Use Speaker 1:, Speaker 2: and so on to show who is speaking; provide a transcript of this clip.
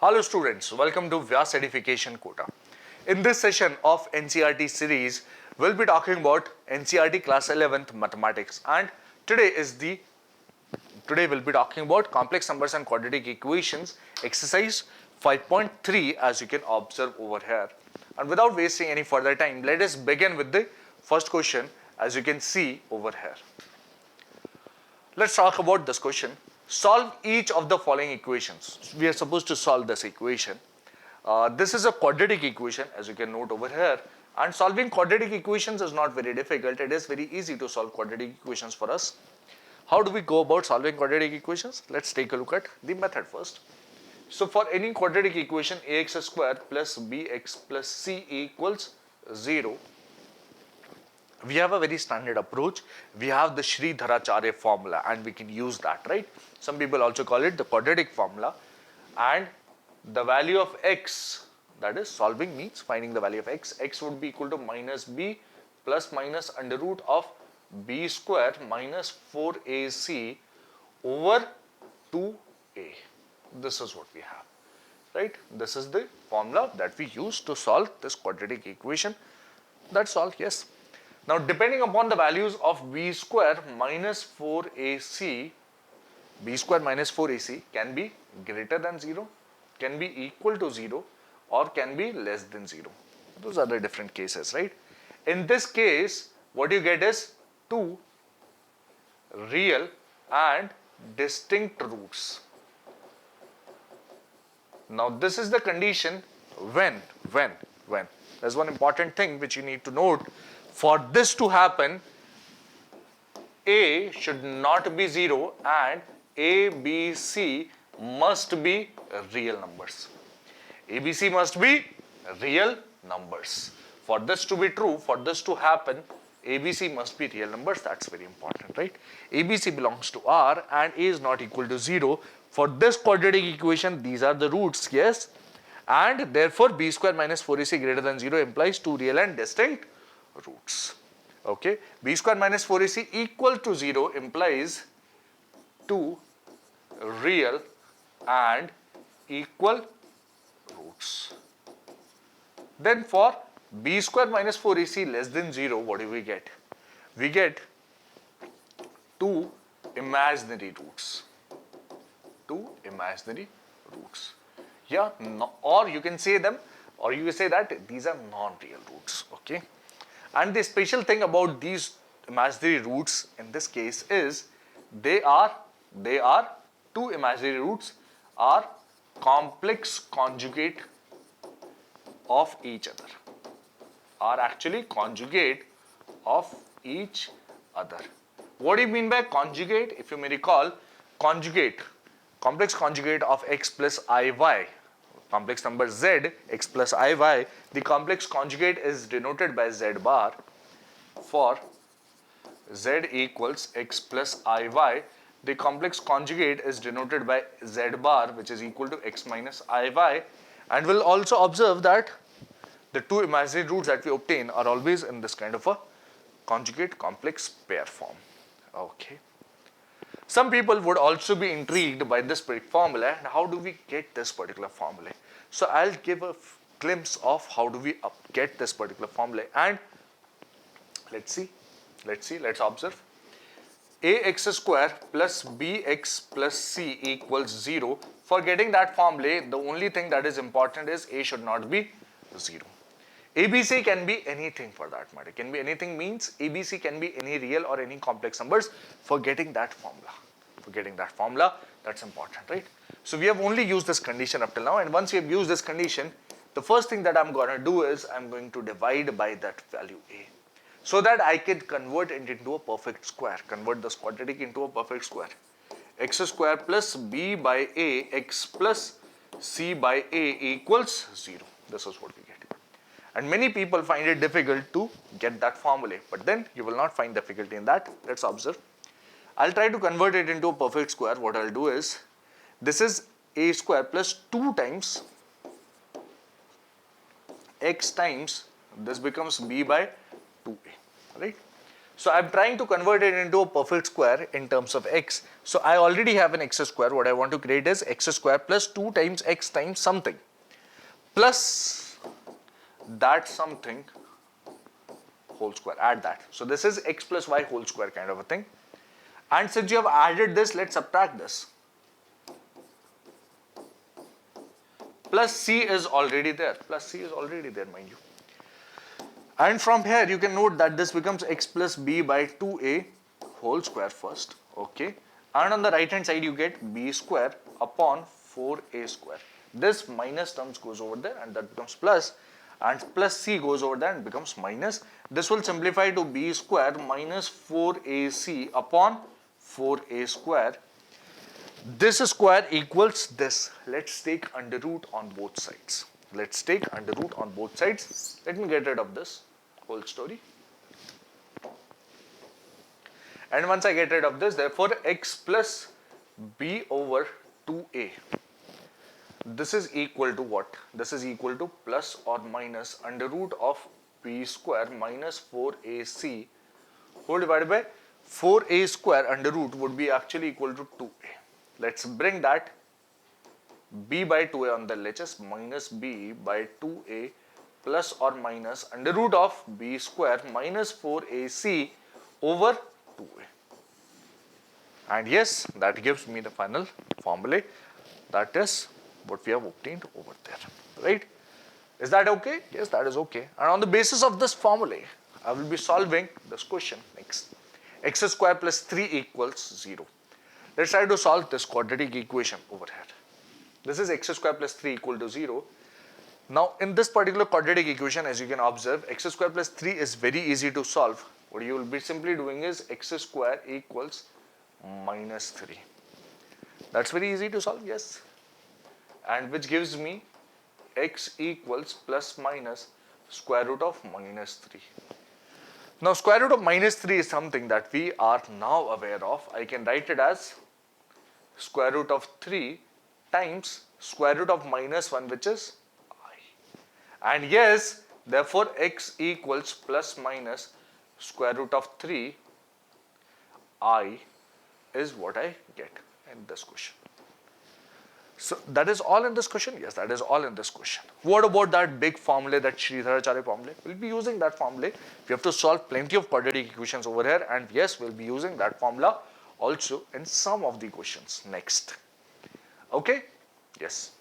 Speaker 1: Hello students, welcome to Vyas Education Kota. In this session of NCERT series, we'll be talking about NCERT class 11th mathematics, and today we'll be talking about complex numbers and quadratic equations exercise 5.3 as you can observe over here. And without wasting any further time, let us begin with the first question as you can see over here. Let's talk about this question. Solve each of the following equations. We are supposed to solve this equation. This is a quadratic equation as you can note over here, and solving quadratic equations is not very difficult. It is very easy to solve quadratic equations for us. How do we go about solving quadratic equations? Let's take a look at the method first. So for any quadratic equation, ax square plus bx plus c equals 0. We have a very standard approach. We have the Sridharacharya formula and we can use that, right? Some people also call it the quadratic formula, and the value of x, that is solving means finding the value of x. X would be equal to minus b plus minus under root of b square minus 4ac over 2a. This is what we have, right? This is the formula that we use to solve this quadratic equation. That's all, yes. Now, depending upon the values of b square minus 4ac, b square minus 4ac can be greater than 0, can be equal to 0, or can be less than 0. Those are the different cases, right? In this case, what you get is two real and distinct roots. Now, this is the condition when. There's one important thing which you need to note. For this to happen, a should not be 0 and a, b, c must be real numbers. A, b, c must be real numbers. For this to be true, for this to happen, a, b, c must be real numbers. That's very important, right? A, b, c belongs to R and a is not equal to 0. For this quadratic equation, these are the roots, yes? And therefore, b square minus 4ac greater than 0 implies two real and distinct roots. Okay, b square minus 4ac equal to 0 implies two real and equal roots. Then for b square minus 4ac less than 0, what do we get? We get two imaginary roots. Two imaginary roots. Yeah, no, or you can say them, or you can say that these are non-real roots. Okay. And the special thing about these imaginary roots in this case is they are two imaginary roots are complex conjugate of each other, are actually conjugate of each other. What do you mean by conjugate? If you may recall, conjugate, complex conjugate of x plus iy, complex number z, x plus iy, the complex conjugate is denoted by z bar. For z equals x plus iy, the complex conjugate is denoted by z bar, which is equal to x minus iy. And we'll also observe that the two imaginary roots that we obtain are always in this kind of a conjugate complex pair form. Okay. Some people would also be intrigued by this formula, and how do we get this particular formula? So I'll give a glimpse of how do we get this particular formula, and let's observe. Ax square plus bx plus c equals 0. For getting that formula, the only thing that is important is a should not be 0. ABC can be anything for that matter. Can be anything means ABC can be any real or any complex numbers for getting that formula. For getting that formula, that's important, right? So we have only used this condition up till now, and once we have used this condition, the first thing that I'm going to do is I'm going to divide by that value a, so that I can convert it into a perfect square, convert this quadratic into a perfect square. X square plus b by a x plus c by a equals 0. This is what we get. And many people find it difficult to get that formula, but then you will not find difficulty in that. Let's observe. I'll try to convert it into a perfect square. What I'll do is, this is a square plus 2 times x times, this becomes b by 2a, right? So I'm trying to convert it into a perfect square in terms of x. So I already have an x square. What I want to create is x square plus 2 times x times something plus that something whole square. Add that. So this is x plus y whole square kind of a thing. And since you have added this, let's subtract this. Plus c is already there. Plus c is already there, mind you. And from here you can note that this becomes x plus b by 2a whole square first. Okay. And on the right hand side you get b square upon 4a square. This minus terms goes over there and that becomes plus, and plus c goes over there and becomes minus. This will simplify to b square minus 4ac upon 4a square. This square equals this. Let's take under root on both sides. Let's take under root on both sides. Let me get rid of this whole story. And once I get rid of this, therefore x plus b over 2a. This is equal to what? This is equal to plus or minus under root of b square minus 4ac whole divided by 4a square under root would be actually equal to 2a. Let's bring that b by 2a on the LHS minus b by 2a plus or minus under root of b square minus 4ac over 2a. And yes, that gives me the final formula. That is what we have obtained over there, right? Is that okay? Yes, that is okay. And on the basis of this formula, I will be solving this question next. X square plus 3 equals 0. Let's try to solve this quadratic equation over here. This is x square plus 3 equal to 0. Now, in this particular quadratic equation, as you can observe, x square plus 3 is very easy to solve. What you will be simply doing is x square equals minus 3. That's very easy to solve, yes. And which gives me x equals plus minus square root of minus 3. Now, square root of minus 3 is something that we are now aware of. I can write it as square root of 3 times square root of minus 1, which is I. And yes, therefore x equals plus minus square root of 3 I is what I get in this question. So that is all in this question? Yes, that is all in this question. What about that big formula, that Sridharacharya formula? We'll be using that formula. We have to solve plenty of quadratic equations over here, and yes, we'll be using that formula also in some of the questions next. Okay? Yes.